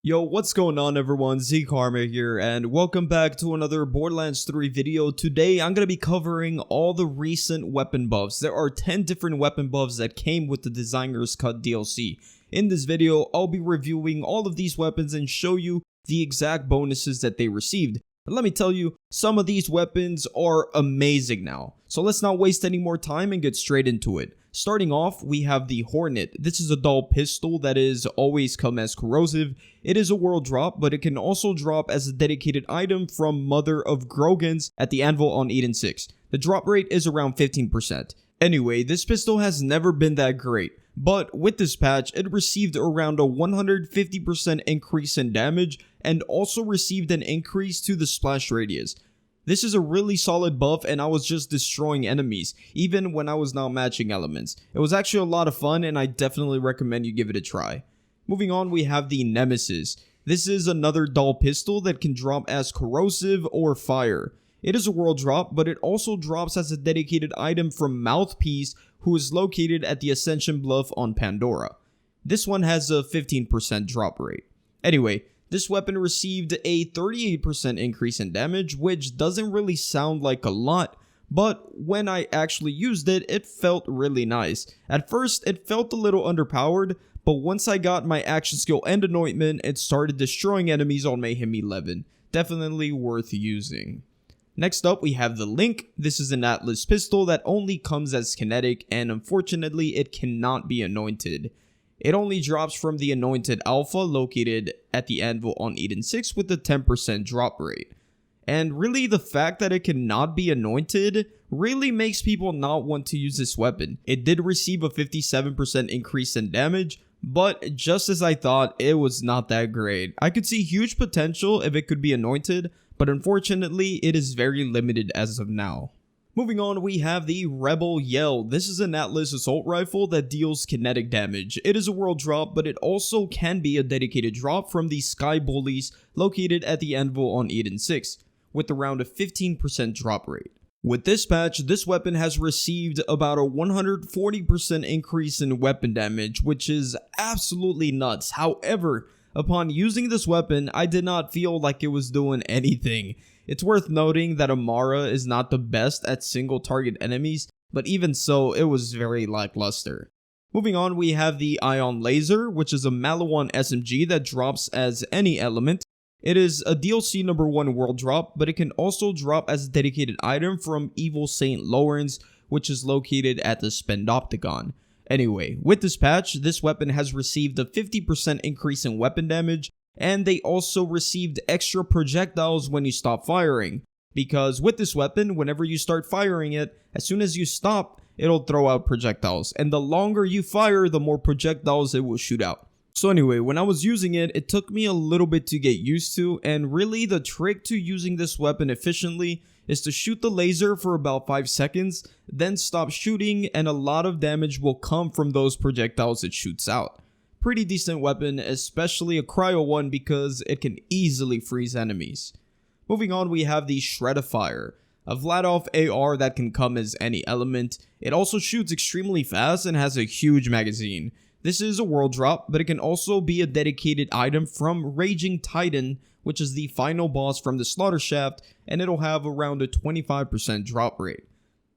Yo, what's going on everyone, Karma here, and welcome back to another Borderlands 3 video. Today, I'm going to be covering all the recent weapon buffs. There are 10 different weapon buffs that came with the Designer's Cut DLC. In this video, I'll be reviewing all of these weapons and show you the exact bonuses that they received. But let me tell you, some of these weapons are amazing now. So let's not waste any more time and get straight into it. Starting off, we have the Hornet. This is a dull pistol that is always come as corrosive. It is a world drop, but it can also drop as a dedicated item from Mother of Grogans at the Anvil on Eden 6. The drop rate is around 15%. Anyway, this pistol has never been that great, but with this patch, it received around a 150% increase in damage and also received an increase to the splash radius. This is a really solid buff, and I was just destroying enemies, even when I was not matching elements. It was actually a lot of fun, and I definitely recommend you give it a try. Moving on, we have the Nemesis. This is another dull pistol that can drop as corrosive or fire. It is a world drop, but it also drops as a dedicated item from Mouthpiece, who is located at the Ascension Bluff on Pandora. This one has a 15% drop rate. Anyway, this weapon received a 38% increase in damage, which doesn't really sound like a lot, but when I actually used it, it felt really nice. At first, it felt a little underpowered, but once I got my action skill and anointment, it started destroying enemies on Mayhem 11. Definitely worth using. Next up, we have the Link. This is an Atlas pistol that only comes as kinetic, and unfortunately, it cannot be anointed. It only drops from the Anointed Alpha located at the Anvil on Eden 6 with a 10% drop rate. And really, the fact that it cannot be anointed really makes people not want to use this weapon. It did receive a 57% increase in damage, but just as I thought, it was not that great. I could see huge potential if it could be anointed, but unfortunately, it is very limited as of now. Moving on, we have the Rebel Yell. This is an Atlas assault rifle that deals kinetic damage. It is a world drop, but it also can be a dedicated drop from the Sky Bullies located at the Anvil on Eden 6, with around a 15% drop rate. With this patch, this weapon has received about a 140% increase in weapon damage, which is absolutely nuts. However, upon using this weapon, I did not feel like it was doing anything. It's worth noting that Amara is not the best at single target enemies, but even so, it was very lackluster. Moving on, we have the Ion Laser, which is a Maliwan SMG that drops as any element. It is a DLC number 1 world drop, but it can also drop as a dedicated item from Evil Saint Lawrence, which is located at the Spendopticon. Anyway, with this patch, this weapon has received a 50% increase in weapon damage, and they also received extra projectiles when you stop firing, because with this weapon, whenever you start firing it, as soon as you stop, it'll throw out projectiles, and the longer you fire, the more projectiles it will shoot out. So anyway, when I was using it, it took me a little bit to get used to, and really the trick to using this weapon efficiently is to shoot the laser for about 5 seconds, then stop shooting, and a lot of damage will come from those projectiles it shoots out. Pretty decent weapon, especially a cryo one, because it can easily freeze enemies. Moving on, we have the Shredifier, a Vladov AR that can come as any element. It also shoots extremely fast and has a huge magazine. This is a world drop, but it can also be a dedicated item from Raging Titan, which is the final boss from the Slaughter Shaft, and it'll have around a 25% drop rate.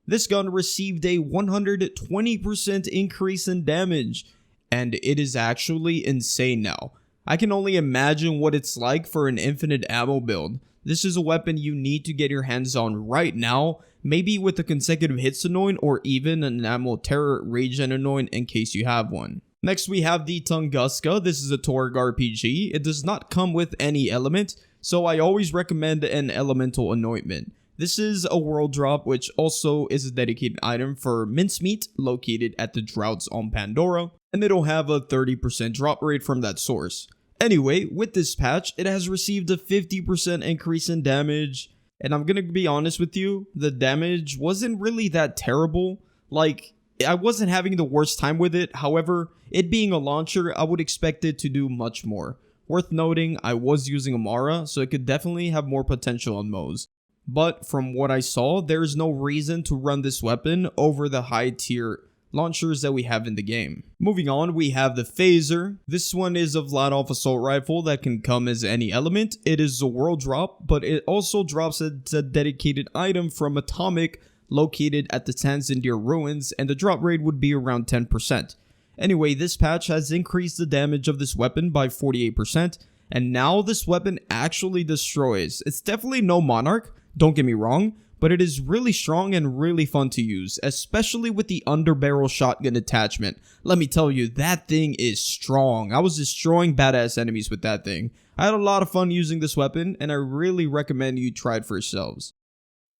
This gun received a 120% increase in damage, and it is actually insane now. I can only imagine what it's like for an infinite ammo build. This is a weapon you need to get your hands on right now, maybe with a consecutive hits anoint or even an ammo terror regen anoint in case you have one. Next, we have the Tunguska. This is a Torg RPG. It does not come with any element, so I always recommend an elemental anointment. This is a world drop, which also is a dedicated item for Mincemeat located at the Droughts on Pandora, and it'll have a 30% drop rate from that source. Anyway, with this patch, it has received a 50% increase in damage, and I'm gonna be honest with you, the damage wasn't really that terrible. Like, I wasn't having the worst time with it. However, it being a launcher, I would expect it to do much more. Worth noting, I was using Amara, so it could definitely have more potential on Moze. But from what I saw, there is no reason to run this weapon over the high tier launchers that we have in the game. Moving on, we have the phaser. This one is a flat-off assault rifle that can come as any element. It is a world drop, but it also drops as a dedicated item from Atomic located at the Tanzandir ruins, and the drop rate would be around 10%. Anyway, this patch has increased the damage of this weapon by 48%, and now this weapon actually destroys. It's definitely no Monarch, don't get me wrong, but it is really strong and really fun to use, especially with the underbarrel shotgun attachment. Let me tell you, that thing is strong. I was destroying badass enemies with that thing. I had a lot of fun using this weapon, and I really recommend you try it for yourselves.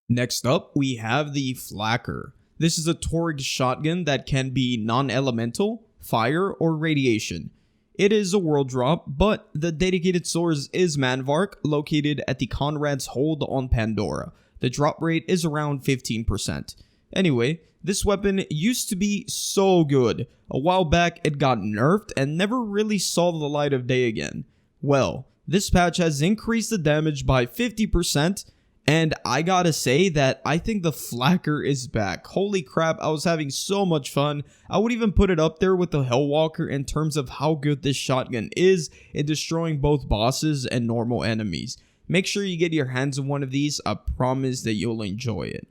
Next up, we have the Flacker. This is a Torg shotgun that can be non-elemental, fire, or radiation. It is a world drop, but the dedicated source is Manvark, located at the Conrad's Hold on Pandora. The drop rate is around 15%. Anyway, this weapon used to be so good. A while back, it got nerfed and never really saw the light of day again. Well, this patch has increased the damage by 50%, and I gotta say that I think the Flacker is back. Holy crap, I was having so much fun. I would even put it up there with the Hellwalker in terms of how good this shotgun is in destroying both bosses and normal enemies. Make sure you get your hands on one of these. I promise that you'll enjoy it.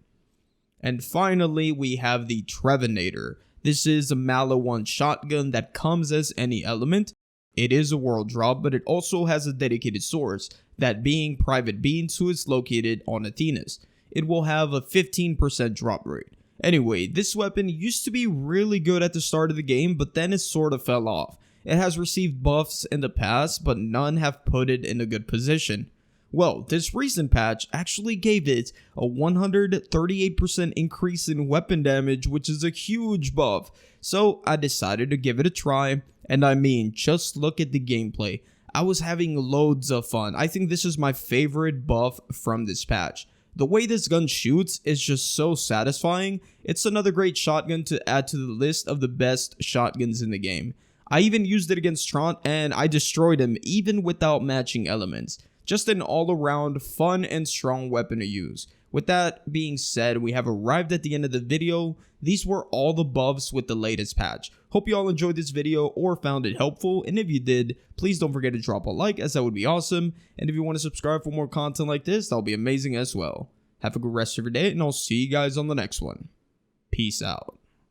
And finally, we have the Trevinator. This is a Malo 1 shotgun that comes as any element. It is a world drop, but it also has a dedicated source, that being Private Beans, who is located on Athenas. It will have a 15% drop rate. Anyway, this weapon used to be really good at the start of the game, but then it sort of fell off. It has received buffs in the past, but none have put it in a good position. Well, this recent patch actually gave it a 138% increase in weapon damage, which is a huge buff. So I decided to give it a try, and I mean, just look at the gameplay. I was having loads of fun. I think this is my favorite buff from this patch. The way this gun shoots is just so satisfying. It's another great shotgun to add to the list of the best shotguns in the game. I even used it against Trant and I destroyed him even without matching elements. Just an all-around fun and strong weapon to use. With that being said, we have arrived at the end of the video. These were all the buffs with the latest patch. Hope you all enjoyed this video or found it helpful, and if you did, please don't forget to drop a like, as that would be awesome. And if you want to subscribe for more content like this, that'll be amazing as well. Have a good rest of your day, and I'll see you guys on the next one. Peace out.